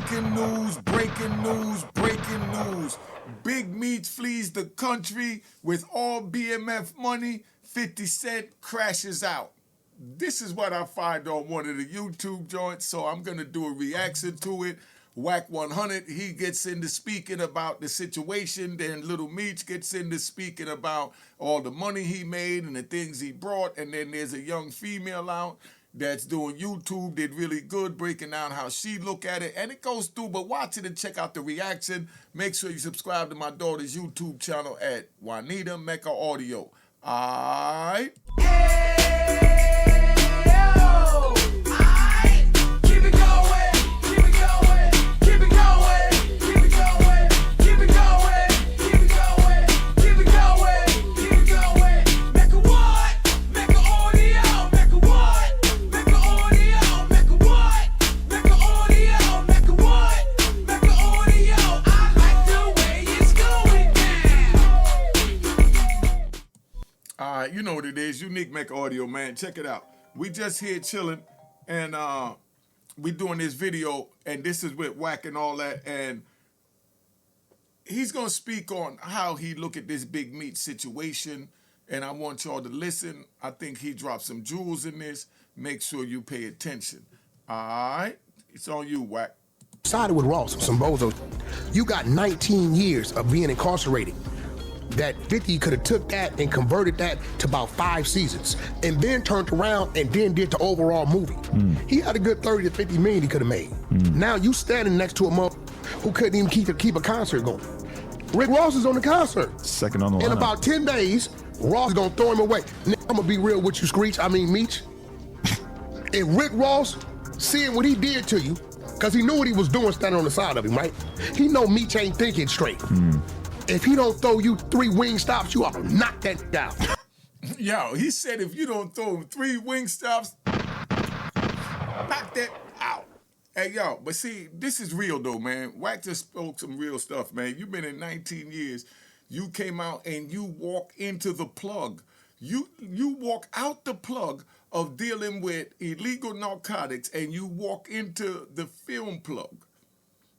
Breaking news, breaking news, breaking news. Big Meech flees the country with all BMF money. 50 Cent crashes out. This is what I find on one of the YouTube joints, so I'm going to do a reaction to it. Whack 100, he gets into speaking about the situation. Then Little Meech gets into speaking about all the money he made and the things he brought. And then there's a young female out that's doing YouTube, did really good, breaking down how she look at it. And it goes through, but watch it and check out the reaction. Make sure you subscribe to my daughter's YouTube channel at Juanita Mecca Audio. All right? You know what it is, Unique Mecca Audio, man. Check it out. We just here chilling, and we doing this video, and this is with Whack and all that, and he's gonna speak on how he look at this Big Meech situation, and I want y'all to listen. I think he dropped some jewels in this. Make sure you pay attention. All right? It's on you, Whack. Sided with Ross, some bozos. You got 19 years of being incarcerated. That 50 could have took that and converted that to about 5 seasons and then turned around and then did the overall movie. He had a good 30 to 50 million he could have made. Now you standing next to a mother who couldn't even keep a concert going. Rick Ross is on the concert. Second on the line. In about 10 days, Ross is gonna throw him away. Now, I'm gonna be real with you, Meech. If Rick Ross, seeing what he did to you, because he knew what he was doing standing on the side of him, right? He know Meech ain't thinking straight. If he don't throw you 3 wing stops, you ought to knock that down. Yo, he said if you don't throw him 3 wing stops, knock that out. Hey, yo, but see, this is real though, man. Whack just spoke some real stuff, man. You've been in 19 years. You came out and you walk into the plug. You walk out the plug of dealing with illegal narcotics, and you walk into the film plug.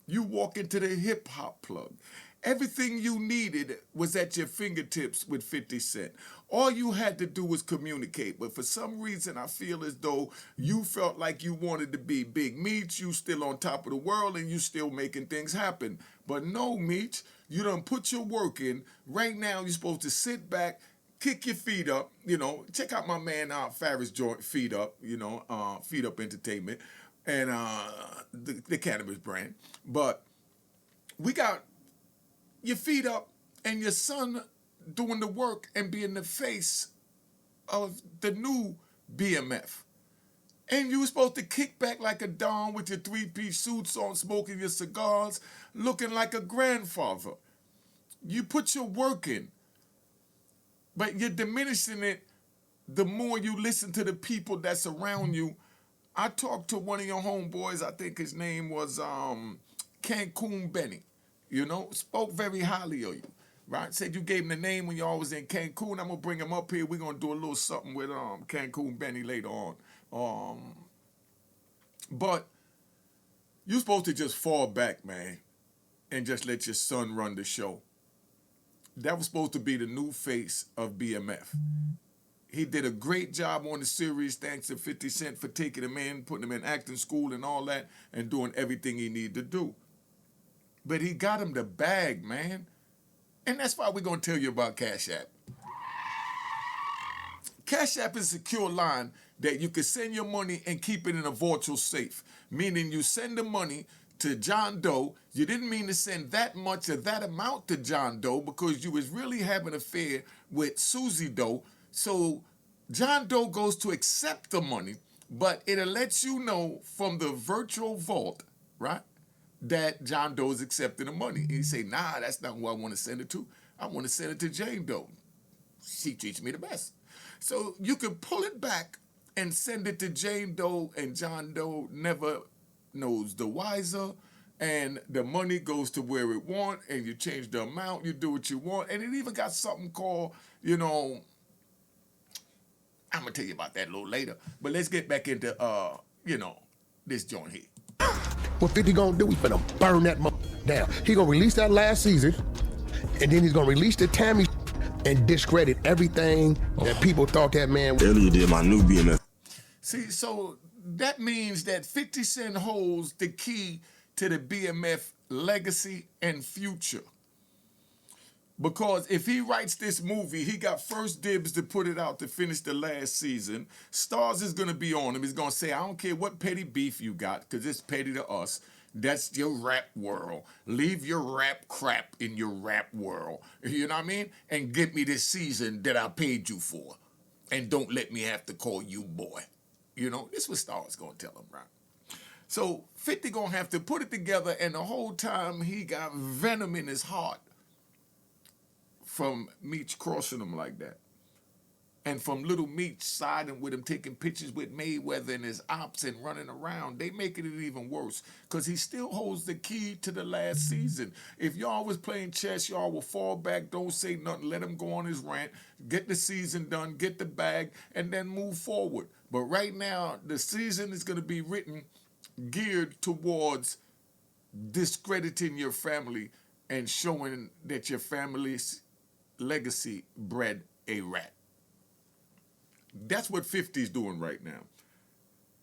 You walk into the hip-hop plug. Everything you needed was at your fingertips with 50 Cent. All you had to do was communicate. But for some reason, I feel as though you felt like you wanted to be Big Meech. You still on top of the world and you still making things happen. But no, Meech, you done put your work in. Right now, you're supposed to sit back, kick your feet up. You know, check out my man Farris joint, Feet Up, Feet Up Entertainment, and the cannabis brand. But we got your feet up and your son doing the work and being the face of the new BMF. And you were supposed to kick back like a don with your 3-piece suits on, smoking your cigars, looking like a grandfather. You put your work in, but you're diminishing it the more you listen to the people that's around you. I talked to one of your homeboys, I think his name was Cancun Benny. Spoke very highly of you, right? Said you gave him the name when y'all was in Cancun. I'm going to bring him up here. We're going to do a little something with Cancun Benny later on. But you're supposed to just fall back, man, and just let your son run the show. That was supposed to be the new face of BMF. He did a great job on the series, thanks to 50 Cent for taking him in, putting him in acting school and all that, and doing everything he needed to do. But he got him the bag, man. And that's why we're going to tell you about Cash App. Cash App is a secure line that you can send your money and keep it in a virtual safe, meaning you send the money to John Doe. You didn't mean to send that much or that amount to John Doe because you was really having an affair with Susie Doe. So John Doe goes to accept the money, but it'll let you know from the virtual vault, right, that John Doe is accepting the money. And you say, nah, that's not who I want to send it to. I want to send it to Jane Doe. She treats me the best. So you can pull it back and send it to Jane Doe, and John Doe never knows the wiser, and the money goes to where it want, and you change the amount, you do what you want, and it even got something called, I'm gonna tell you about that a little later, but let's get back into, this joint here. What 50 gonna do? He finna burn that down. He gonna release that last season, and then he's gonna release the Tammy and discredit everything that people thought that man. Earlier did my new BMF. See, so that means that 50 Cent holds the key to the BMF legacy and future. Because if he writes this movie, he got first dibs to put it out to finish the last season. Stars is going to be on him. He's going to say, I don't care what petty beef you got, because it's petty to us. That's your rap world. Leave your rap crap in your rap world. You know what I mean? And get me this season that I paid you for. And don't let me have to call you boy. You know, this is what Stars going to tell him, right? So 50 going to have to put it together, and the whole time he got venom in his heart from Meech crossing him like that. And from Little Meech siding with him, taking pictures with Mayweather and his ops and running around. They making it even worse because he still holds the key to the last season. If y'all was playing chess, y'all will fall back, don't say nothing, let him go on his rant, get the season done, get the bag, and then move forward. But right now, the season is going to be written geared towards discrediting your family and showing that your family's legacy bred a rat. That's what 50's doing right now.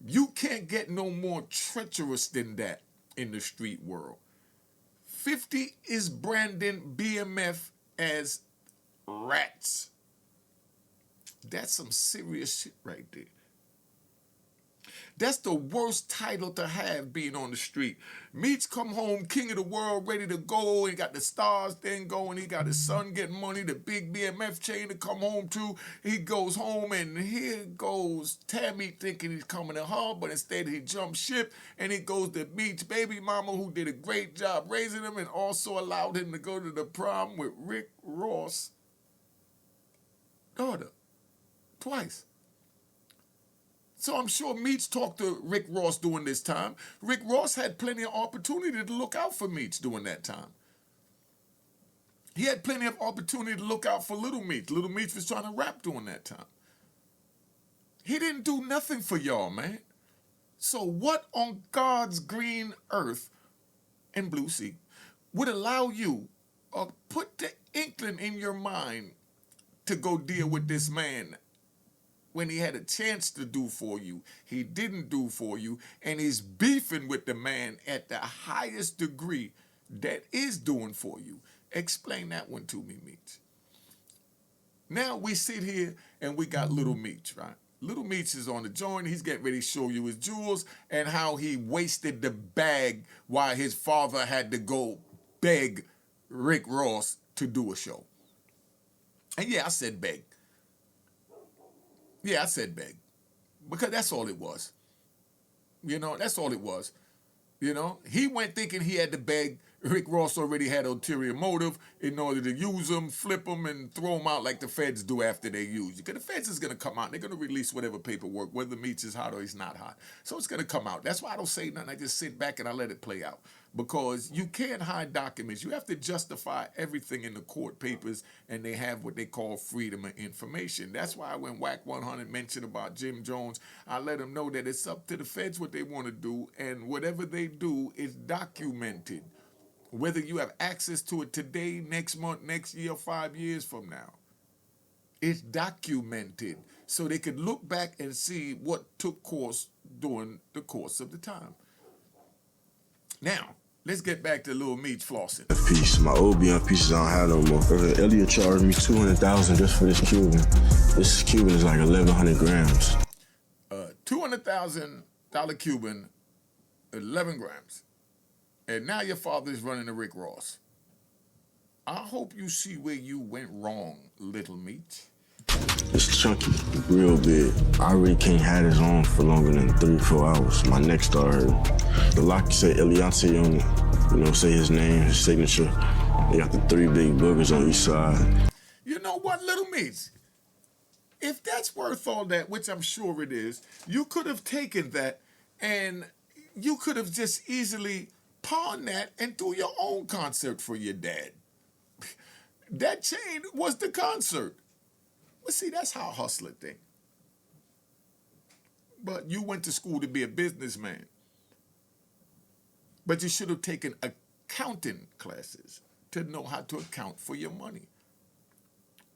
You can't get no more treacherous than that in the street world. 50 is branding BMF as rats. That's some serious shit right there. That's the worst title to have, being on the street. Meech come home, king of the world, ready to go. He got the Stars thing going. He got his son getting money, the big BMF chain to come home to. He goes home, and here goes Tammy thinking he's coming to her, but instead he jumps ship, and he goes to Meech baby mama, who did a great job raising him and also allowed him to go to the prom with Rick Ross' daughter twice. So I'm sure Meech talked to Rick Ross during this time. Rick Ross had plenty of opportunity to look out for Meech during that time. He had plenty of opportunity to look out for Little Meech. Little Meech was trying to rap during that time. He didn't do nothing for y'all, man. So what on God's green earth and blue sea would allow you or put the inkling in your mind to go deal with this man when he had a chance to do for you? He didn't do for you, and he's beefing with the man at the highest degree that is doing for you. Explain that one to me, Meech. Now we sit here and we got Little Meech, right? Little Meech is on the joint. He's getting ready to show you his jewels and how he wasted the bag while his father had to go beg Rick Ross to do a show. And yeah, I said beg. Yeah, I said beg. Because that's all it was. You know, that's all it was. You know, he went thinking he had to beg. Rick Ross already had ulterior motive in order to use him, flip him, and throw him out like the feds do after they use you. Because the feds is going to come out. They're going to release whatever paperwork, whether Meech is hot or he's not hot. So it's going to come out. That's why I don't say nothing. I just sit back and I let it play out. Because you can't hide documents. You have to justify everything in the court papers, and they have what they call freedom of information. That's why when WAC 100 mentioned about Jim Jones, I let them know that it's up to the feds what they want to do, and whatever they do is documented. Whether you have access to it today, next month, next year, 5 years from now. It's documented so they could look back and see what took course during the course of the time. Now, let's get back to Lil Meech flossing. Piece. My old BM pieces I don't have no more. Elliot charged me $200,000 just for this Cuban. This Cuban is like 1,100 grams. $200,000 Cuban, 11 grams. And now your father is running to Rick Ross. I hope you see where you went wrong, Little Meech. It's chunky, real big. I really can't have this on for longer than 3-4 hours. My neck started hurting. The lock say Eliante on it. You know, say his name, his signature. They got the 3 big boogers on each side. You know what, Little Meech? If that's worth all that, which I'm sure it is, you could have taken that and you could have just easily pawned that and do your own concert for your dad. That chain was the concert. But see, that's how hustler think. But you went to school to be a businessman. But you should have taken accounting classes to know how to account for your money.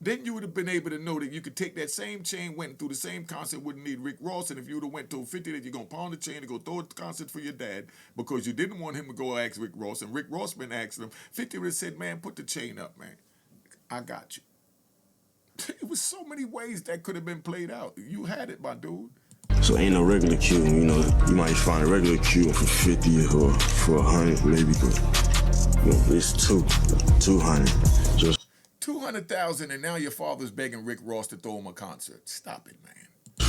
Then you would have been able to know that you could take that same chain, went through the same concert, wouldn't need Rick Ross, and if you would have went to 50 that you're going to pawn the chain and go throw a concert for your dad because you didn't want him to go ask Rick Ross, and Rick Ross been asking him, 50 would have said, man, put the chain up, man. I got you. It was so many ways that could have been played out. You had it, my dude. So ain't no regular queue, you know, you might find a regular queue for 50 or for 100 maybe, but you know, it's 200. Just 200,000 and now your father's begging Rick Ross to throw him a concert. Stop it, man.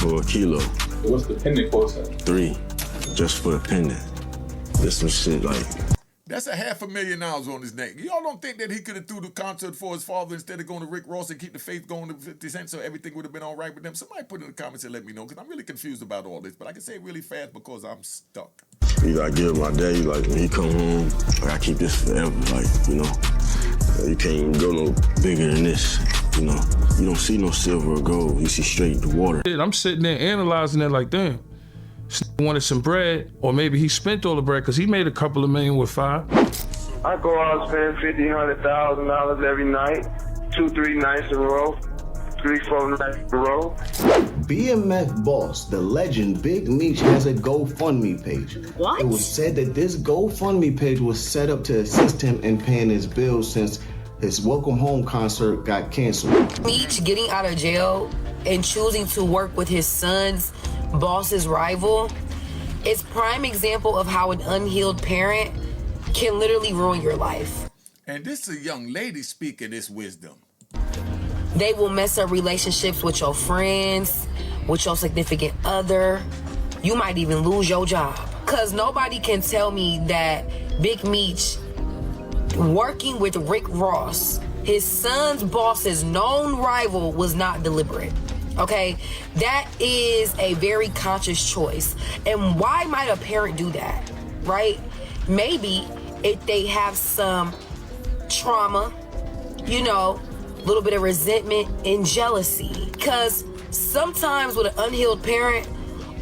for a kilo. What's the pendant cost? 3, just for a pendant. There's some shit like... That's $500,000 on his neck. Y'all don't think that he could have threw the concert for his father instead of going to Rick Ross and keep the faith going to 50 Cent so everything would have been all right with them? Somebody put in the comments and let me know, because I'm really confused about all this, but I can say it really fast because I'm stuck. You gotta give my daddy, like, when he come home, I gotta keep this forever, like, you know. You can't even go no bigger than this, you know. You don't see no silver or gold, you see straight the water. I'm sitting there analyzing it like, damn, wanted some bread, or maybe he spent all the bread because he made a couple of million with 5. I go out and spend $50,000, $100,000 every night, 2-3 nights in a row, 3-4 nights in a row. BMF boss, the legend Big Meech, has a GoFundMe page. What? It was said that this GoFundMe page was set up to assist him in paying his bills since his Welcome Home concert got canceled. Meech getting out of jail and choosing to work with his son's boss's rival is prime example of how an unhealed parent can literally ruin your life. And this is a young lady speaking this wisdom. They will mess up relationships with your friends, with your significant other. You might even lose your job. Cause nobody can tell me that Big Meech working with Rick Ross, his son's boss's known rival, was not deliberate. Okay, that is a very conscious choice. And why might a parent do that, right? Maybe if they have some trauma, you know, a little bit of resentment and jealousy. Because sometimes with an unhealed parent,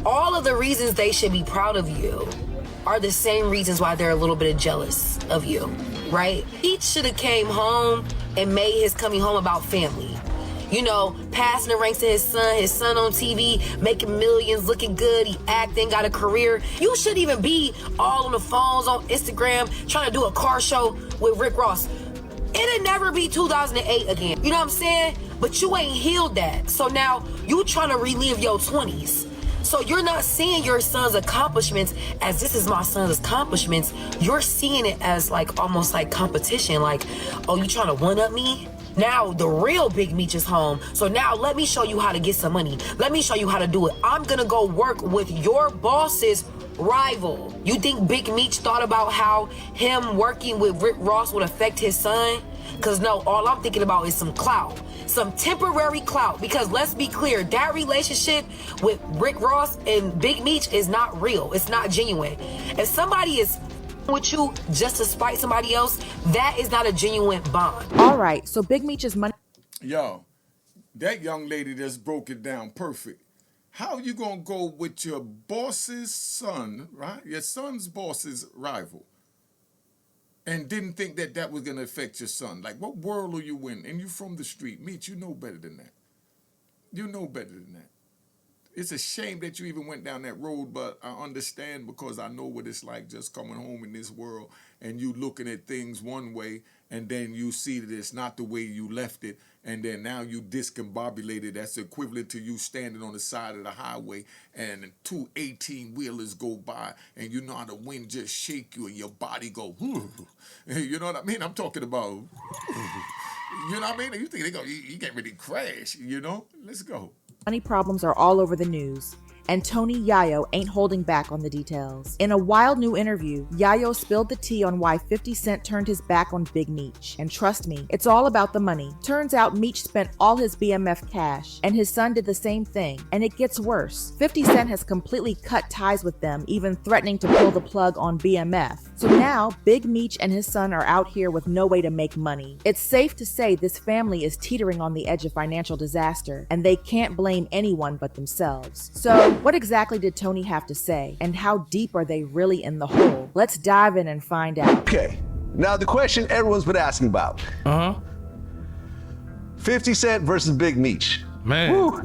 all of the reasons they should be proud of you are the same reasons why they're a little bit jealous of you, right? Each should have came home and made his coming home about family. You know, passing the ranks to his son on TV, making millions, looking good, he acting, got a career. You shouldn't even be all on the phones, on Instagram, trying to do a car show with Rick Ross. It'll never be 2008 again. You know what I'm saying? But you ain't healed that. So now you trying to relive your 20s. So you're not seeing your son's accomplishments as this is my son's accomplishments. You're seeing it as like almost like competition. Like, oh, you trying to one-up me? Now the real Big Meech is home. So now let me show you how to get some money. Let me show you how to do it. I'm gonna go work with your boss's rival. You think Big Meech thought about how him working with Rick Ross would affect his son? Cause no, all I'm thinking about is some clout, some temporary clout. Because let's be clear, that relationship with Rick Ross and Big Meech is not real. It's not genuine. If somebody is with you just to spite somebody else, that is not a genuine bond. All right, so Big Meech's money. Yo, that young lady just broke it down perfect. How you gonna go with your boss's son, right? Your son's boss's rival, and didn't think that that was gonna affect your son? Like, what world are you in? And you from the street. Meech, you know better than that. You know better than that. It's a shame that you even went down that road, but I understand because I know what it's like just coming home in this world and you looking at things one way and then you see that it's not the way you left it, and then now you discombobulated. That's equivalent to you standing on the side of the highway and 2 18-wheelers go by and you know how the wind just shake you and your body go, you know what I mean? I'm talking about, you know what I mean? You think they go, you get ready to crash, you know? Let's go. Money problems are all over the news, and Tony Yayo ain't holding back on the details. In a wild new interview, Yayo spilled the tea on why 50 Cent turned his back on Big Meech. And trust me, it's all about the money. Turns out Meech spent all his BMF cash, and his son did the same thing. And it gets worse. 50 Cent has completely cut ties with them, even threatening to pull the plug on BMF. So now, Big Meech and his son are out here with no way to make money. It's safe to say this family is teetering on the edge of financial disaster, and they can't blame anyone but themselves. So, What exactly did Tony have to say, and how deep are they really in the hole? Let's dive in and find out. Okay, now the question everyone's been asking about. 50 Cent versus Big Meech. Man, Woo.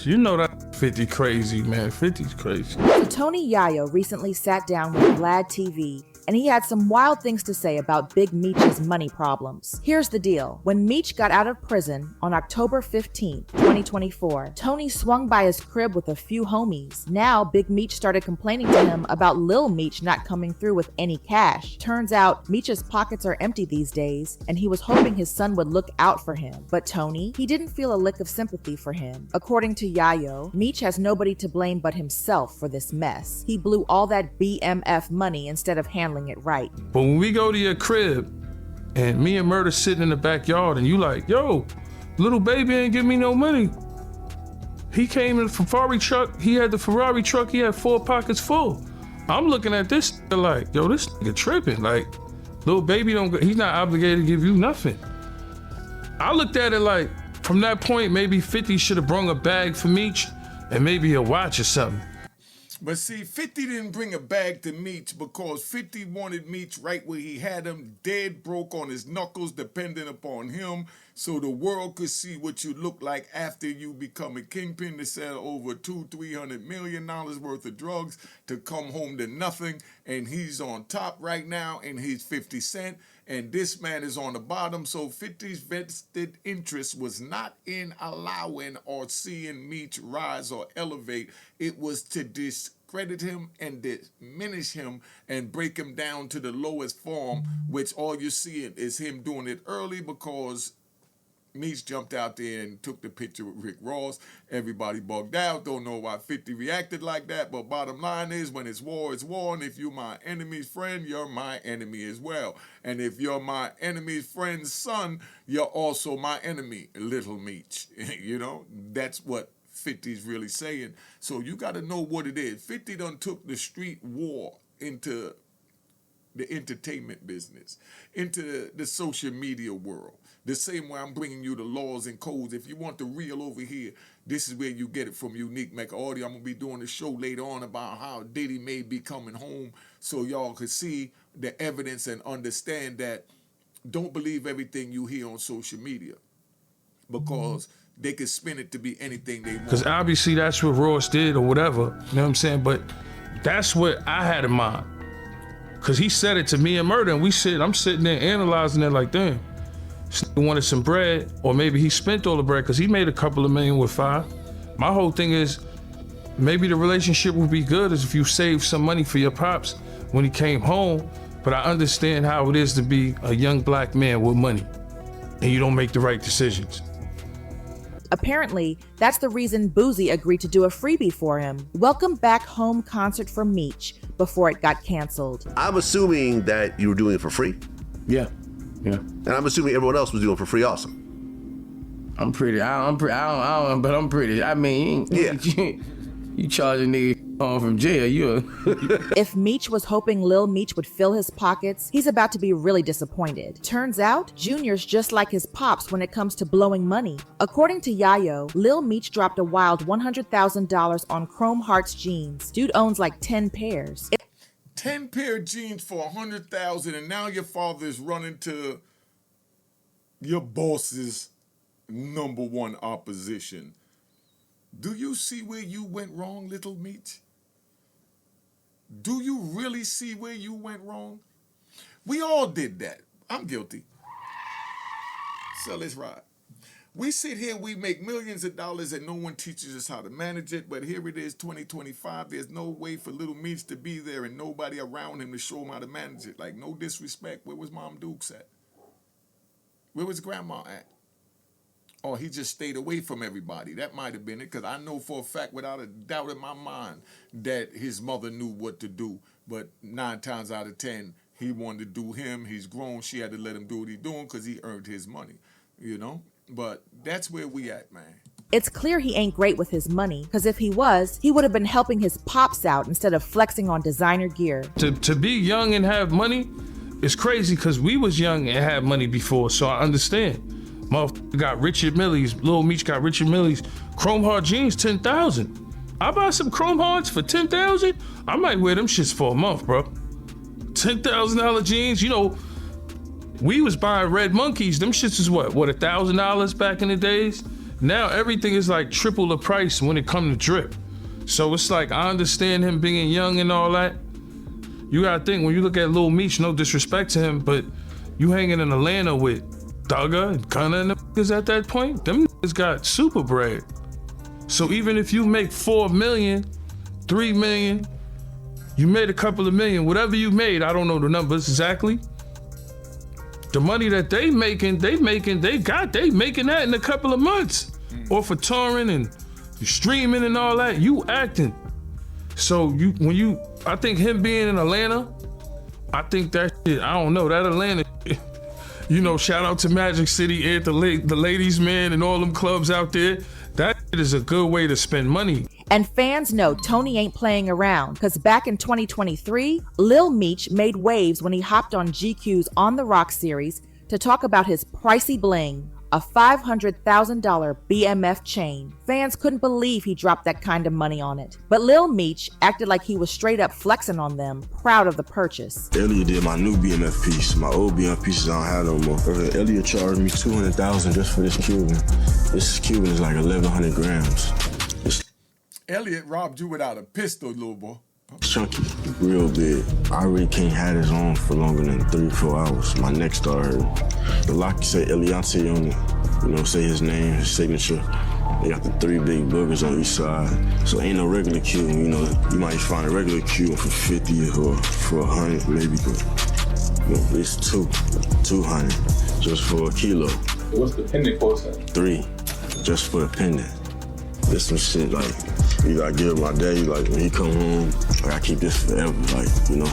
you know that 50 crazy, man. 50's crazy. So Tony Yayo recently sat down with Vlad TV, and he had some wild things to say about Big Meech's money problems. Here's the deal. When Meech got out of prison on October 15, 2024, Tony swung by his crib with a few homies. Now, Big Meech started complaining to him about Lil Meech not coming through with any cash. Turns out, Meech's pockets are empty these days, and he was hoping his son would look out for him. But Tony, he didn't feel a lick of sympathy for him. According to Yayo, Meech has nobody to blame but himself for this mess. He blew all that BMF money instead of handling it right. But when we go to your crib and me and Murder sitting in the backyard and you like, yo, little baby ain't give me no money. He came in the Ferrari truck, he had the Ferrari truck, he had 4 pockets full. I'm looking at this like, yo, this nigga tripping. Like, little baby he's not obligated to give you nothing. I looked at it like, from that point, maybe 50 should have brung a bag for Meech and maybe a watch or something. But see, 50 didn't bring a bag to Meech because 50 wanted Meech right where he had him, dead broke on his knuckles, dependent upon him, so the world could see what you look like after you become a kingpin to sell over $200-300 million worth of drugs to come home to nothing. And he's on top right now, and he's 50 Cent. And this man is on the bottom, so 50's vested interest was not in allowing or seeing Meech rise or elevate. It was to discredit him and diminish him and break him down to the lowest form, which all you're seeing is him doing it early because Meech jumped out there and took the picture with Rick Ross. Everybody bugged out. Don't know why 50 reacted like that. But bottom line is, when it's war, and if you're my enemy's friend, you're my enemy as well. And if you're my enemy's friend's son, you're also my enemy, little Meech. You know, that's what 50's really saying. So you got to know what it is. 50 done took the street war into the entertainment business, into the social media world. The same way I'm bringing you the laws and codes. If you want the real over here, this is where you get it from Unique Mecca Audio. I'm going to be doing a show later on about how Diddy may be coming home so y'all could see the evidence and understand that don't believe everything you hear on social media because they could spin it to be anything they want. Because obviously that's what Ross did or whatever, you know what I'm saying? But that's what I had in mind. Because he said it to me and Murder, and I'm sitting there analyzing it like, damn. He wanted some bread, or maybe he spent all the bread because he made a couple of million with 5. My whole thing is, maybe the relationship would be good as if you saved some money for your pops when he came home, but I understand how it is to be a young black man with money, and you don't make the right decisions. Apparently, that's the reason Boozy agreed to do a freebie for him. Welcome Back Home concert for Meech before it got canceled. I'm assuming that you were doing it for free. Yeah. And I'm assuming everyone else was doing it for free also. I'm pretty. I don't, but I'm pretty. I mean, yeah. You charging niggas home from jail, If Meech was hoping Lil Meech would fill his pockets, he's about to be really disappointed. Turns out, Junior's just like his pops when it comes to blowing money. According to Yayo, Lil Meech dropped a wild $100,000 on Chrome Hearts jeans. Dude owns like 10 pairs. 10 pair of jeans for $100,000, and now your father is running to your boss's #1 opposition. Do you see where you went wrong, little Meech? Do you really see where you went wrong? We all did that. I'm guilty. So let's ride. We sit here, we make millions of dollars and no one teaches us how to manage it, but here it is, 2025. There's no way for little Meech to be there and nobody around him to show him how to manage it. Like, no disrespect. Where was Mom Dukes at? Where was Grandma at? Or he just stayed away from everybody. That might have been it, because I know for a fact, without a doubt in my mind, that his mother knew what to do. But 9 times out of 10, he wanted to do him. He's grown. She had to let him do what he's doing because he earned his money, you know? But that's where we at, man. It's clear he ain't great with his money, because if he was, he would have been helping his pops out instead of flexing on designer gear. To be young and have money is crazy, because we was young and had money before, so I understand. Motherfucker got Richard Millie's, Lil Meech got Richard Millie's Chrome Heart jeans, 10,000. I buy some Chrome Hearts for 10,000. I might wear them shits for a month, bro. $10,000 jeans. You know, we was buying Red Monkeys. Them shits is what $1,000 back in the days. Now everything is like triple the price when it comes to drip. So it's like, I understand him being young and all that. You gotta think, when you look at Lil Meech, no disrespect to him, but you hanging in Atlanta with Thugger and Gunna and the niggas at that point, them niggas got super bread. So even if you make 4 million, 3 million, you made a couple of million, whatever you made, I don't know the numbers exactly. The money that they making that in a couple of months. Or for touring and streaming and all that, you acting. So I think him being in Atlanta, I think that shit, I don't know, that Atlanta, you know, shout out to Magic City, the ladies man and all them clubs out there. That is a good way to spend money. And fans know Tony ain't playing around, because back in 2023, Lil Meech made waves when he hopped on GQ's On The Rock series to talk about his pricey bling, a $500,000 BMF chain. Fans couldn't believe he dropped that kind of money on it. But Lil Meech acted like he was straight up flexing on them, proud of the purchase. Elliot did my new BMF piece. My old BMF pieces I don't have no more. Elliot charged me $200,000 just for this Cuban. This Cuban is like 1,100 grams. Elliot robbed you without a pistol, little boy. Chunky, real big. I really can't have this on for longer than 3-4 hours. My neck started hurting. The lock say Eliante on it. You know, say his name, his signature. They got the 3 big boogers on each side. So ain't no regular Cuban, you know. You might find a regular Cuban for 50 or for 100 maybe, but you know, it's 200 just for a kilo. What's the pendant cost? 3 just for the pendant. This some shit like, you gotta give my daddy, like when he come home, I gotta keep this forever, like, you know.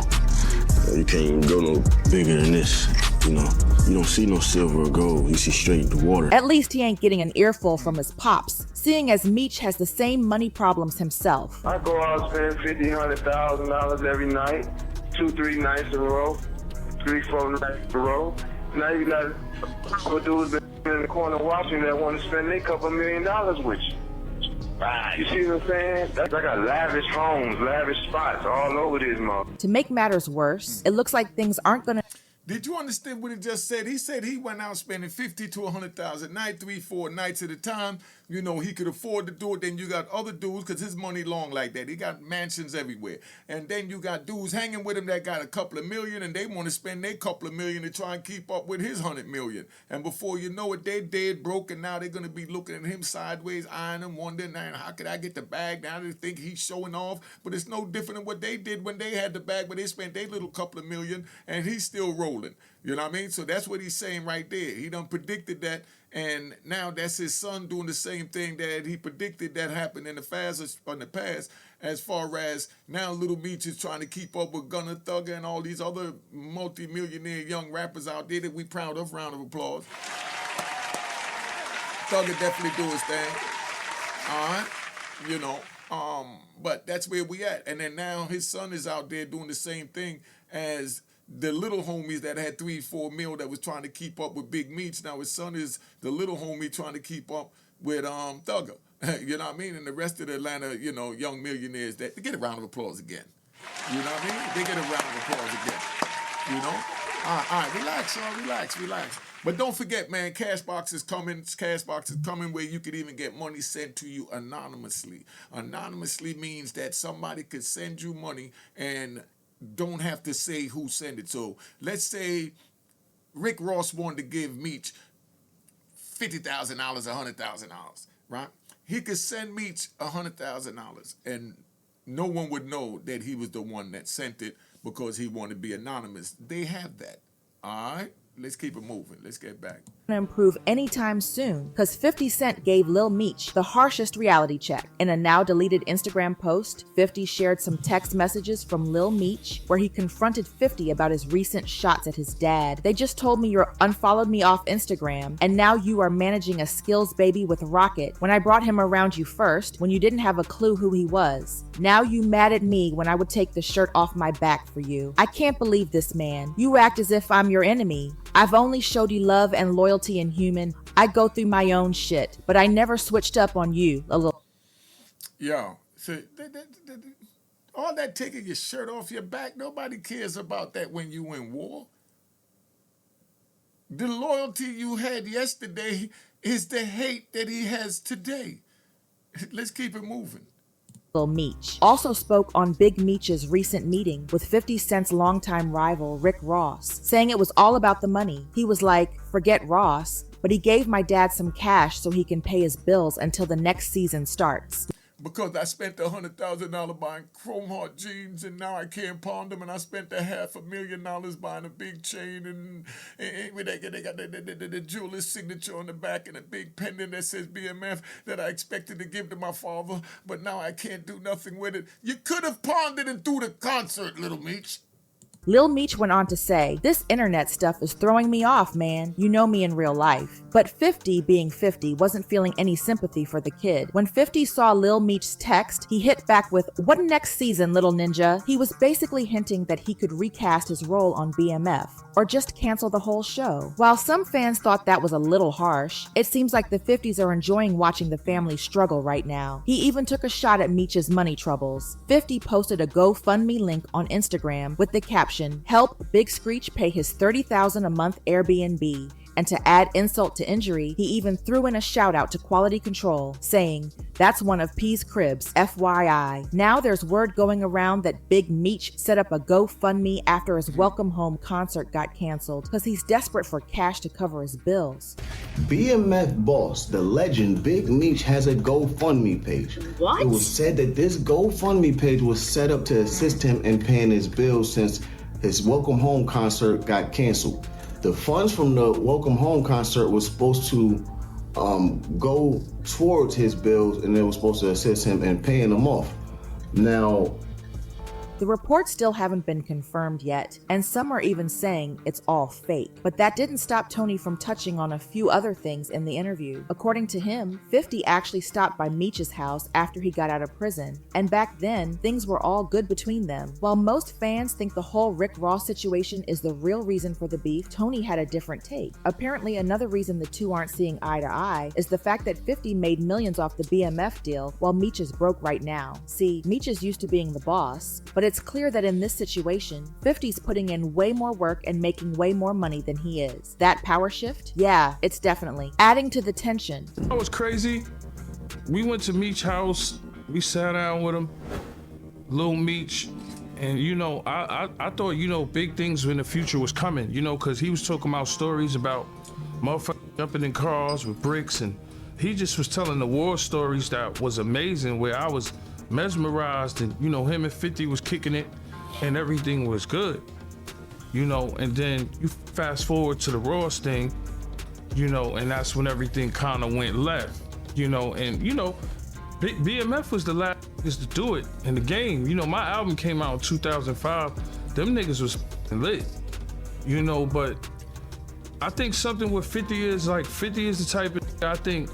You can't even go no bigger than this, you know. You don't see no silver or gold, you see straight the water. At least he ain't getting an earful from his pops, seeing as Meech has the same money problems himself. I go out and spend $50,000, $100,000 every night, 2-3 nights in a row, 3-4 nights in a row. Now you got a dudes in the corner watching that want to spend a couple $1 million with you. You see what I'm saying? I got lavish homes, lavish spots all over this mother. To make matters worse, it looks like things aren't gonna... Did you understand what he just said? He said he went out spending $50,000 to $100,000 a night, 3-4 nights at a time. You know, he could afford to do it. Then you got other dudes, because his money long like that. He got mansions everywhere. And then you got dudes hanging with him that got a couple of million, and they want to spend their couple of million to try and keep up with his 100 million. And before you know it, they're dead broke, and now they're going to be looking at him sideways, eyeing him, wondering, how could I get the bag? Now they think he's showing off. But it's no different than what they did when they had the bag, but they spent their little couple of million, and he's still rolling. You know what I mean? So that's what he's saying right there. He done predicted that, and now that's his son doing the same thing that he predicted that happened in the past, as far as now Little Meech is trying to keep up with Gunna, Thugger, and all these other multi-millionaire young rappers out there that we proud of. Round of applause. Thugger definitely do his thing. All right? You know, but that's where we at. And then now his son is out there doing the same thing as the little homies that had 3-4 mil that was trying to keep up with Big Meech. Now his son is the little homie trying to keep up with Thugger. You know what I mean? And the rest of the Atlanta, you know, young millionaires, that they get a round of applause again. You know what I mean? They get a round of applause again. You know? All right, relax, y'all, relax. But don't forget, man, Cashbox is coming. Cashbox is coming where you could even get money sent to you anonymously. Anonymously means that somebody could send you money and don't have to say who sent it. So let's say Rick Ross wanted to give Meech $50,000, $100,000, right? He could send Meech $100,000 and no one would know that he was the one that sent it because he wanted to be anonymous. They have that. All right? Let's keep it moving. Let's get back. Improve anytime soon, because 50 Cent gave Lil Meech the harshest reality check. In a now deleted Instagram post, 50 shared some text messages from Lil Meech where he confronted 50 about his recent shots at his dad. They just told me you unfollowed me off Instagram, and now you are managing a skills baby with Rocket when I brought him around you first when you didn't have a clue who he was. Now you mad at me when I would take the shirt off my back for you. I can't believe this, man. You act as if I'm your enemy. I've only showed you love and loyalty in human. I go through my own shit, but I never switched up on you a little. Yo, So all that taking your shirt off your back, nobody cares about that when you in war. The loyalty you had yesterday is the hate that he has today. Let's keep it moving. Lil Meech also spoke on Big Meech's recent meeting with 50 Cent's longtime rival Rick Ross, saying it was all about the money. He was like, forget Ross, but he gave my dad some cash so he can pay his bills until the next season starts. Because I spent $100,000 buying chrome heart jeans and now I can't pawn them, and I spent $500,000 buying a big chain and they got the jeweler's signature on the back and a big pendant that says BMF that I expected to give to my father, but now I can't do nothing with it. You could have pawned it and threw the concert, Little Meech. Lil Meech went on to say, this internet stuff is throwing me off, man. You know me in real life. But 50, being 50, wasn't feeling any sympathy for the kid. When 50 saw Lil Meech's text, he hit back with, what next season, little ninja? He was basically hinting that he could recast his role on BMF, or just cancel the whole show. While some fans thought that was a little harsh, it seems like the 50s are enjoying watching the family struggle right now. He even took a shot at Meech's money troubles. 50 posted a GoFundMe link on Instagram with the caption, help Big Screech pay his $30,000 a month Airbnb. And to add insult to injury, he even threw in a shout out to quality control, saying, that's one of P's cribs, FYI. Now there's word going around that Big Meech set up a GoFundMe after his Welcome Home concert got canceled because he's desperate for cash to cover his bills. BMF boss, the legend Big Meech, has a GoFundMe page. What? It was said that this GoFundMe page was set up to assist him in paying his bills since his Welcome Home concert got canceled. The funds from the Welcome Home concert was supposed to go towards his bills, and it was supposed to assist him in paying them off. Now, the reports still haven't been confirmed yet, and some are even saying it's all fake. But that didn't stop Tony from touching on a few other things in the interview. According to him, 50 actually stopped by Meech's house after he got out of prison, and back then, things were all good between them. While most fans think the whole Rick Ross situation is the real reason for the beef, Tony had a different take. Apparently, another reason the two aren't seeing eye to eye is the fact that 50 made millions off the BMF deal while Meech is broke right now. See, Meech is used to being the boss, but it's clear that in this situation, 50's putting in way more work and making way more money than he is. That power shift? Yeah, it's definitely adding to the tension. That was crazy. We went to Meech's house, we sat down with him, Lil Meech, and I thought, big things in the future was coming, because he was talking about stories about motherfuckers jumping in cars with bricks, and he just was telling the war stories that was amazing, where I was mesmerized, and him and 50 was kicking it and everything was good, and then you fast forward to the Ross thing, and that's when everything kind of went left, BMF was the last niggas to do it in the game. My album came out in 2005. Them niggas was lit, but I think something with 50 is like, 50 is the type of, I think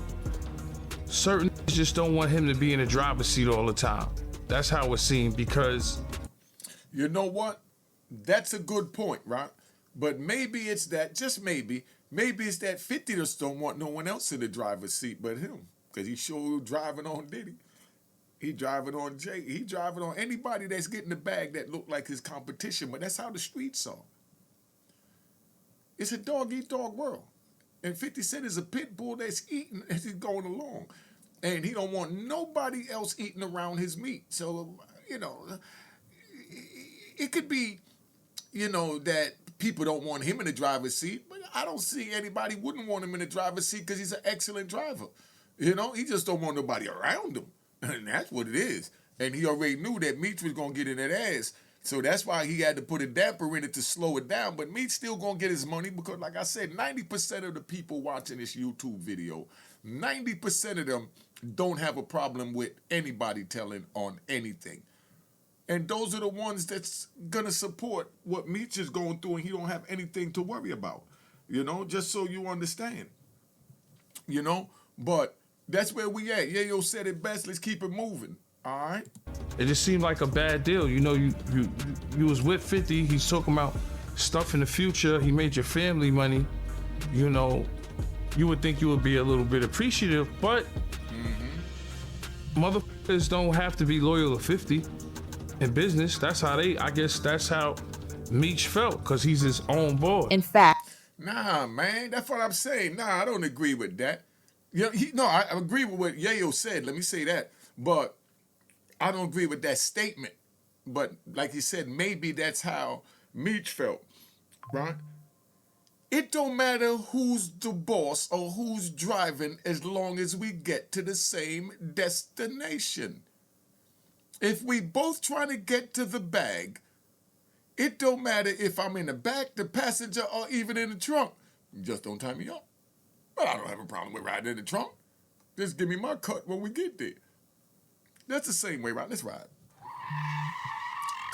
certain just don't want him to be in the driver's seat all the time. That's how it seemed, because... You know what? That's a good point, right? But maybe it's that, just maybe it's that 50 just don't want no one else in the driver's seat but him. Because he sure driving on Diddy. He driving on Jay. He driving on anybody that's getting the bag that look like his competition. But that's how the streets are. It's a dog-eat-dog world. And 50 Cent is a pit bull that's eating as he's going along. And he don't want nobody else eating around his meat. So, it could be, that people don't want him in the driver's seat. But I don't see anybody wouldn't want him in the driver's seat because he's an excellent driver. He just don't want nobody around him. And that's what it is. And he already knew that Meech was going to get in that ass. So that's why he had to put a damper in it to slow it down. But Meech still going to get his money because, like I said, 90% of the people watching this YouTube video, 90% of them don't have a problem with anybody telling on anything. And those are the ones that's going to support what Meech is going through, and he don't have anything to worry about, just so you understand, But that's where we at. Yayo said it best. Let's keep it moving. All right? It just seemed like a bad deal. You was with 50. He's talking about stuff in the future. He made your family money. You would think you would be a little bit appreciative, but motherfuckers don't have to be loyal to 50 in business. I guess that's how Meech felt, because he's his own boy. In fact, Nah, man, that's what I'm saying. Nah, I don't agree with that. You know, I agree with what Yayo said. Let me say that. But I don't agree with that statement. But like you said, maybe that's how Meech felt, right? It don't matter who's the boss or who's driving as long as we get to the same destination. If we both trying to get to the bag, it don't matter if I'm in the back, the passenger, or even in the trunk. Just don't tie me up. But I don't have a problem with riding in the trunk. Just give me my cut when we get there. That's the same way, right? Let's ride.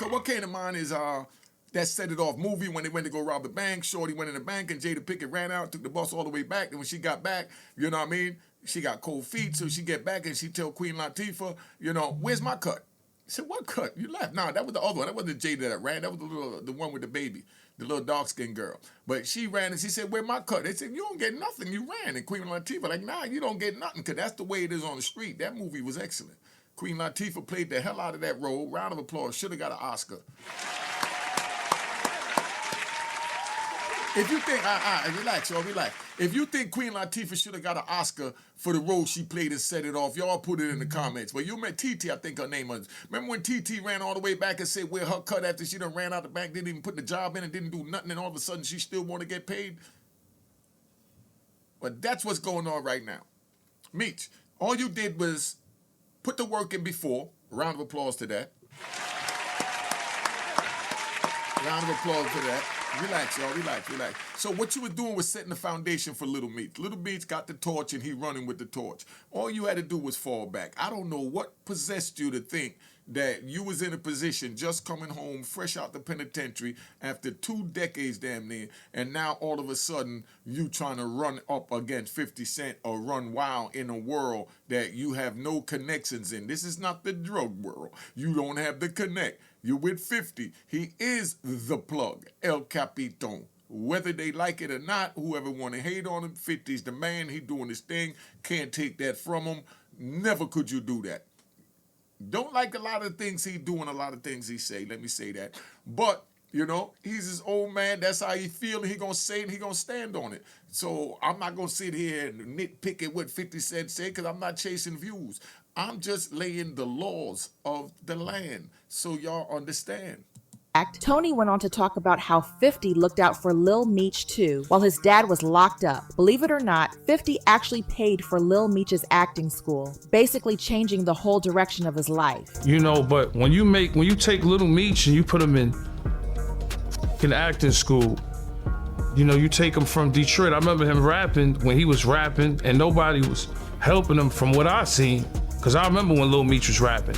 Cause what came to mind is that Set It Off movie when they went to go rob the bank. Shorty went in the bank and Jada Pinkett ran out, took the bus all the way back. And when she got back, you know what I mean? She got cold feet, so she get back and she tell Queen Latifah, you know, where's my cut? I said, what cut? You left. Nah, that was the other one. That wasn't Jada that ran. That was the one with the baby, the little dark-skinned girl. But she ran and she said, where my cut? They said, you don't get nothing. You ran. And Queen Latifah like, nah, you don't get nothing, because that's the way it is on the street. That movie was excellent. Queen Latifah played the hell out of that role. Round of applause. Should have got an Oscar. If you think, relax, y'all, relax. If you think Queen Latifah should have got an Oscar for the role she played and Set It Off, y'all put it in the comments. But you met TT, I think her name was. Remember when TT ran all the way back and said where her cut after she done ran out the bank, didn't even put the job in and didn't do nothing, and all of a sudden she still want to get paid? But that's what's going on right now. Meech, all you did was put the work in before. Round of applause to that. Round of applause to that. Relax, y'all. Relax. So what you were doing was setting the foundation for Little Meech. Little Meech got the torch and he running with the torch. All you had to do was fall back. I don't know what possessed you to think that you was in a position just coming home fresh out the penitentiary after 2 decades damn near, and now all of a sudden you trying to run up against 50 Cent or run wild in a world that you have no connections in. This is not the drug world. You don't have the connect. You're with 50. He is the plug, El Capitan. Whether they like it or not, whoever want to hate on him, 50's the man. He doing his thing. Can't take that from him. Never could you do that. Don't like a lot of things he doing, a lot of things he say. Let me say that. But, you know, he's his old man. That's how he feel. He going to say it. He going to stand on it. So I'm not going to sit here and nitpick at what 50 Cent say, because I'm not chasing views. I'm just laying the laws of the land so y'all understand. Tony went on to talk about how 50 looked out for Lil Meech too, while his dad was locked up. Believe it or not, 50 actually paid for Lil Meech's acting school, basically changing the whole direction of his life. You know, but when you take Little Meech and you put him in acting school, you know, you take him from Detroit. I remember him rapping when he was rapping and nobody was helping him from what I seen. Cause I remember when Lil Meech was rapping.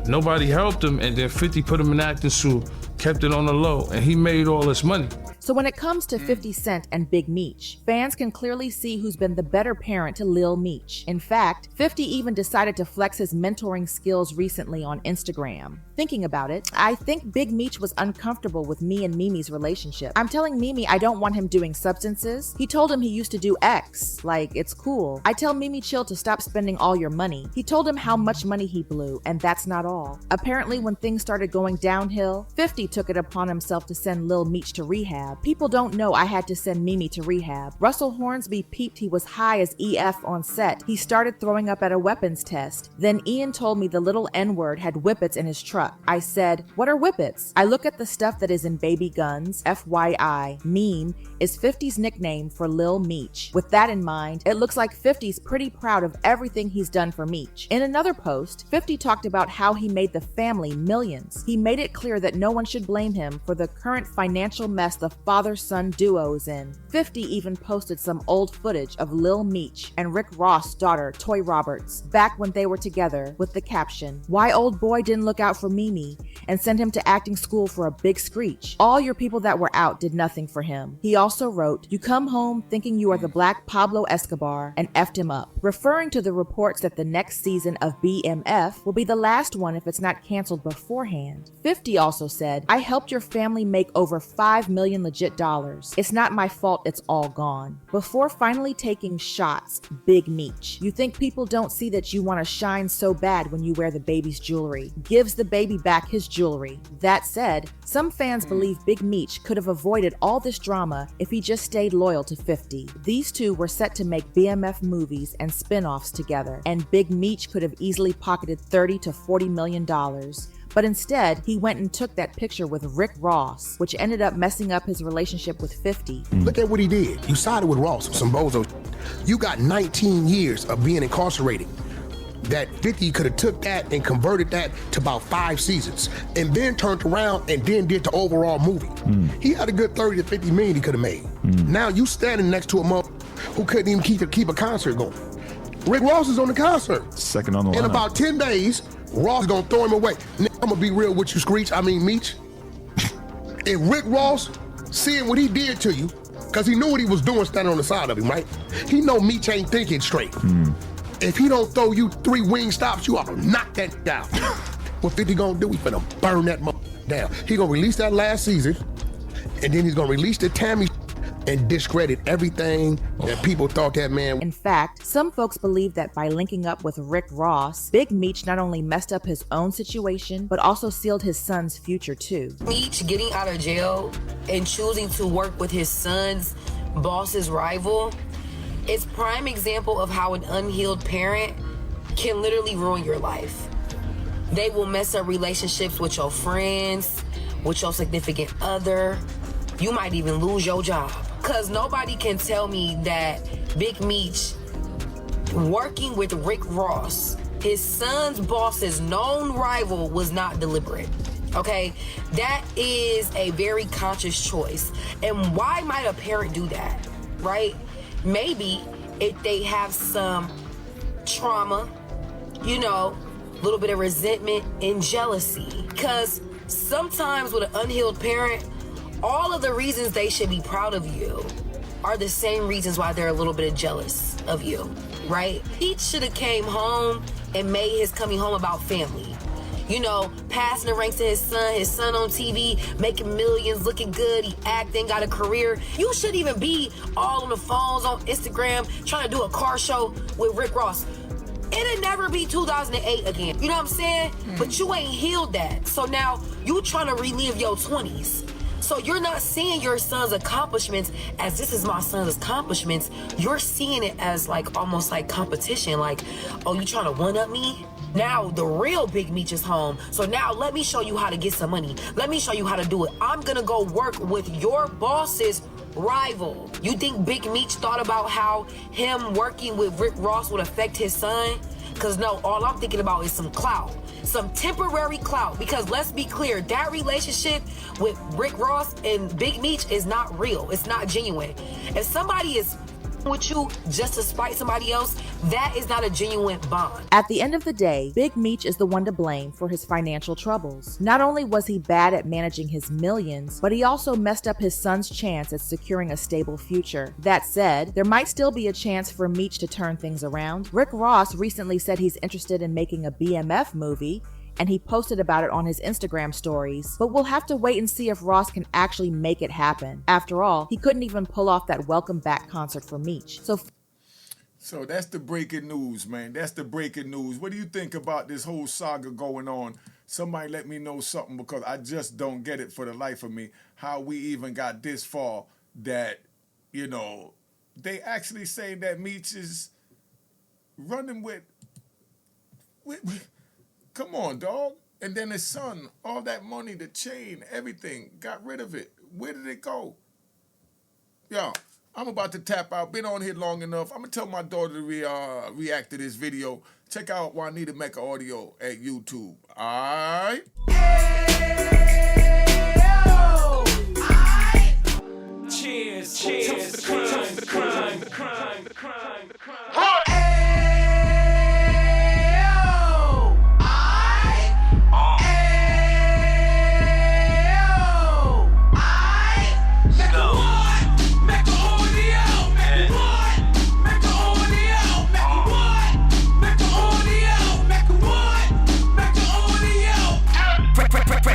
Nobody helped him, and then 50 put him in acting school, kept it on the low, and he made all this money. So when it comes to 50 Cent and Big Meech, fans can clearly see who's been the better parent to Lil Meech. In fact, 50 even decided to flex his mentoring skills recently on Instagram. Thinking about it, I think Big Meech was uncomfortable with me and Mimi's relationship. I'm telling Mimi I don't want him doing substances. He told him he used to do X, like it's cool. I tell Mimi chill to stop spending all your money. He told him how much money he blew, and that's not all. Apparently when things started going downhill, 50 took it upon himself to send Lil Meech to rehab. People don't know I had to send Mimi to rehab. Russell Hornsby peeped he was high as EF on set. He started throwing up at a weapons test. Then Ian told me the little N-word had whippets in his truck. I said, what are whippets? I look at the stuff that is in baby guns. FYI, meme is 50's nickname for Lil Meech. With that in mind, it looks like 50's pretty proud of everything he's done for Meech. In another post, 50 talked about how he made the family millions. He made it clear that no one should blame him for the current financial mess the father-son duo is in. 50 even posted some old footage of Lil Meech and Rick Ross' daughter, Toy Roberts, back when they were together, with the caption, "Why old boy didn't look out for Mimi and send him to acting school for a big screech. All your people that were out did nothing for him." He also wrote, "You come home thinking you are the Black Pablo Escobar," and effed him up, referring to the reports that the next season of BMF will be the last one if it's not canceled beforehand. 50 also said, "I helped your family make over $5 million legit dollars. It's not my fault it's all gone. Before finally taking shots, Big Meech. You think people don't see that you want to shine so bad when you wear the baby's jewelry. Gives the baby back his jewelry. That said, some fans believe Big Meech could have avoided all this drama if he just stayed loyal to 50. These two were set to make BMF movies and spin-offs together, and Big Meech could have easily pocketed $30 to $40 million. But instead, he went and took that picture with Rick Ross, which ended up messing up his relationship with 50. Look at what he did. You sided with Ross, some bozo. You got 19 years of being incarcerated. That 50 could have took that and converted that to about 5 seasons, and then turned around and then did the overall movie. He had a good 30 to 50 million he could have made. Now you standing next to a mother who couldn't even keep a concert going. Rick Ross is on the concert. Second on the line. In about 10 days, Ross is gonna throw him away. Now, I'm gonna be real with you, Meech. If Rick Ross, seeing what he did to you, because he knew what he was doing standing on the side of him, right? He know Meech ain't thinking straight. If he don't throw you 3 wing stops, you ought to knock that down. What 50 gonna do? He finna burn that down. He gonna release that last season, and then he's gonna release the Tammy and discredit everything that people thought that man. In fact, some folks believe that by linking up with Rick Ross, Big Meech not only messed up his own situation, but also sealed his son's future too. Meech getting out of jail and choosing to work with his son's boss's rival is prime example of how an unhealed parent can literally ruin your life. They will mess up relationships with your friends, with your significant other. You might even lose your job. Cause nobody can tell me that Big Meech working with Rick Ross, his son's boss's known rival, was not deliberate. Okay, that is a very conscious choice. And why might a parent do that, right? Maybe if they have some trauma, you know, a little bit of resentment and jealousy. Because sometimes with an unhealed parent, all of the reasons they should be proud of you are the same reasons why they're a little bit jealous of you, right? He should have came home and made his coming home about family. You know, passing the ranks to his son on TV, making millions, looking good, he acting, got a career. You shouldn't even be all on the phones, on Instagram, trying to do a car show with Rick Ross. It'll never be 2008 again, you know what I'm saying? But you ain't healed that. So now you trying to relive your 20s. So you're not seeing your son's accomplishments as this is my son's accomplishments. You're seeing it as like almost like competition. Like, oh, you trying to one-up me? Now the real Big Meech is home. So now let me show you how to get some money. Let me show you how to do it. I'm gonna go work with your boss's rival. You think Big Meech thought about how him working with Rick Ross would affect his son? Cause no, all I'm thinking about is some clout. Some temporary clout, because let's be clear, that relationship with Rick Ross and Big Meech is not real. It's not genuine. If somebody is with you just to spite somebody else, that is not a genuine bond. At the end of the day, Big Meech is the one to blame for his financial troubles. Not only was he bad at managing his millions, but he also messed up his son's chance at securing a stable future. That said, there might still be a chance for Meech to turn things around. Rick Ross recently said he's interested in making a BMF movie, and he posted about it on his Instagram stories, but we'll have to wait and see if Ross can actually make it happen. After all, he couldn't even pull off that welcome back concert for Meech. So that's the breaking news, man. That's the breaking news. What do you think about this whole saga going on? Somebody let me know something, because I just don't get it for the life of me, how we even got this far that, you know, they actually say that Meech is running with come on, dog. And then his son, all that money, the chain, everything, got rid of it. Where did it go? Yo, I'm about to tap out. Been on here long enough. I'm going to tell my daughter to react to this video. Check out Juanita Mecca Audio at YouTube. All right? Cheers. Cheers. The crime. The crime. The crime. The crime. The crime.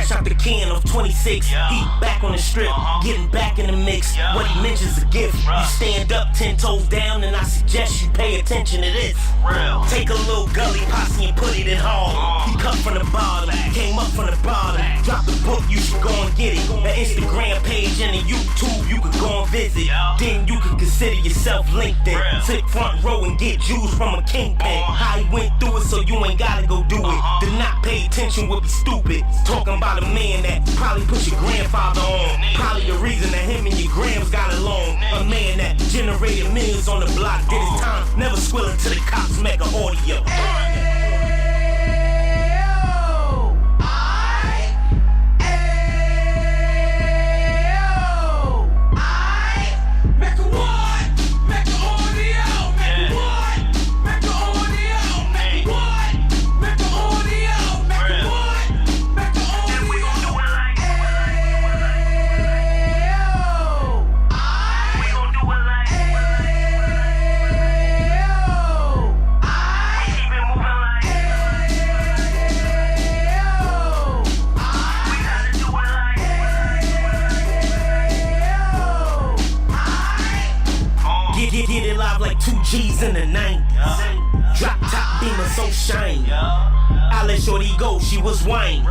Fresh out the can of 26, he back on the strip, getting back in the mix. What he mentions a gift. You stand up 10 toes down, and I suggest you pay attention to this. Take a little gully posse and put it in Harlem. He cut from the bottom, came up from the bottom. Drop the book, you should go and get it. The Instagram page and the YouTube, you could go and visit. Then you could consider yourself LinkedIn. Sit front row and get Jews from a kingpin. How he went through it, so you ain't gotta go do it. To not pay attention would be stupid. Talking about a man that probably put your grandfather on. Probably the reason that him and your grams got along. A man that generated millions on the block, did his time, never squilling to the cops, Mecca audio. Get it live like 2 G's in the 90s. Drop top beamer so shiny. I let shorty go, she was whining.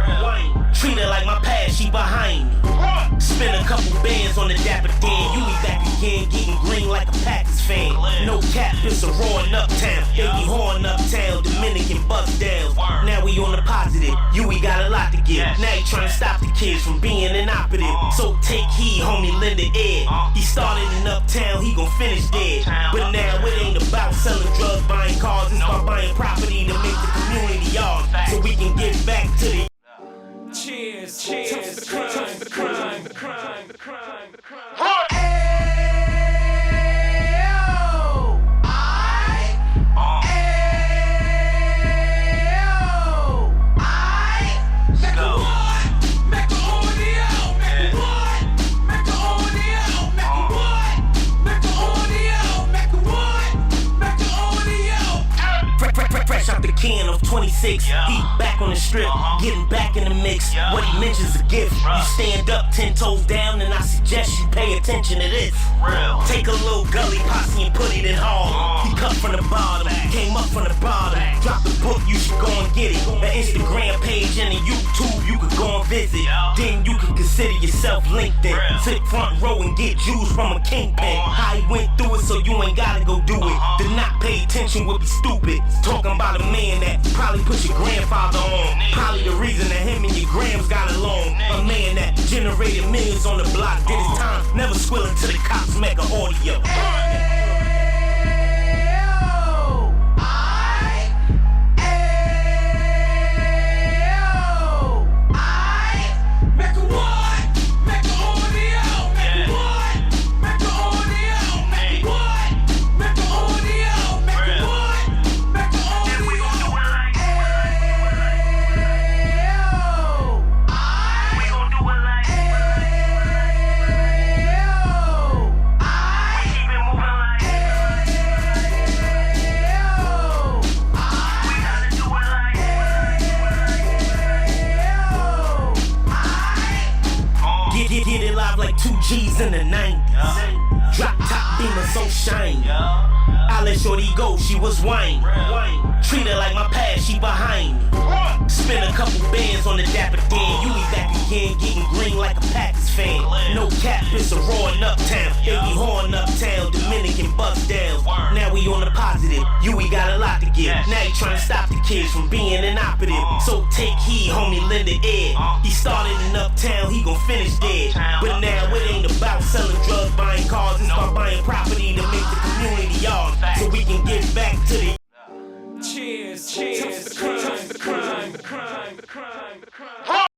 Treat her like my past, she behind me. Spend a couple bands on the dapper Dan. You be back again, getting green like a Packers fan. No cap, it's a roaring uptown. They be horn uptown, Dominican bust downs. Now we on the positive, we got a lot to give. Now you trying to stop the kids from being inoperative. So take heed, homie, lend it air. He started in uptown, he gon' finish dead. But now it ain't about selling drugs, buying cars. It's about buying property to make the community yours. So we can get back to the Cheers, cheers, the crime, the crime, the crime, the crime, the crime. Fresh out the can of 26, he back on the strip, getting back in the mix. What he mentions a gift. You stand up 10 toes down, and I suggest you pay attention to this. Take a little gully posse and put it in Harlem. He cut from the bottom, came up from the bottom. Drop the book, you should go and get it. The Instagram page and the YouTube, you could go and visit. Then you could consider yourself LinkedIn. Sit front row and get Jews from a kingpin. How he went through it, so you ain't gotta go do it. To not pay attention would be stupid. Talking about a man that probably put your grandfather on. Probably the reason that him and your grams got along. A man that generated millions on the block, did his time, never squilling to the cops, Mecca audio. Get it live like 2 G's in the 90s. Drop top beamer so shiny. I let shorty go, she was whining. Treat her like my past, she behind me. Spend a couple bands on the dapper Dan. You be back again, getting green like a Packers fan. No cap, it's a roaring uptown. They be horn uptown, Dominican bust downs. Now we on the positive, we got a lot to give. Now you trying to stop the kids from being inoperative. So take heed, homie, lend it air. He started in uptown, he gon' finish dead. But now it ain't about selling drugs, buying cars. It's about buying property to make the community yours. So we can get back to the Cheers, cheers, the crime, the crime, the crime, the crime, the crime.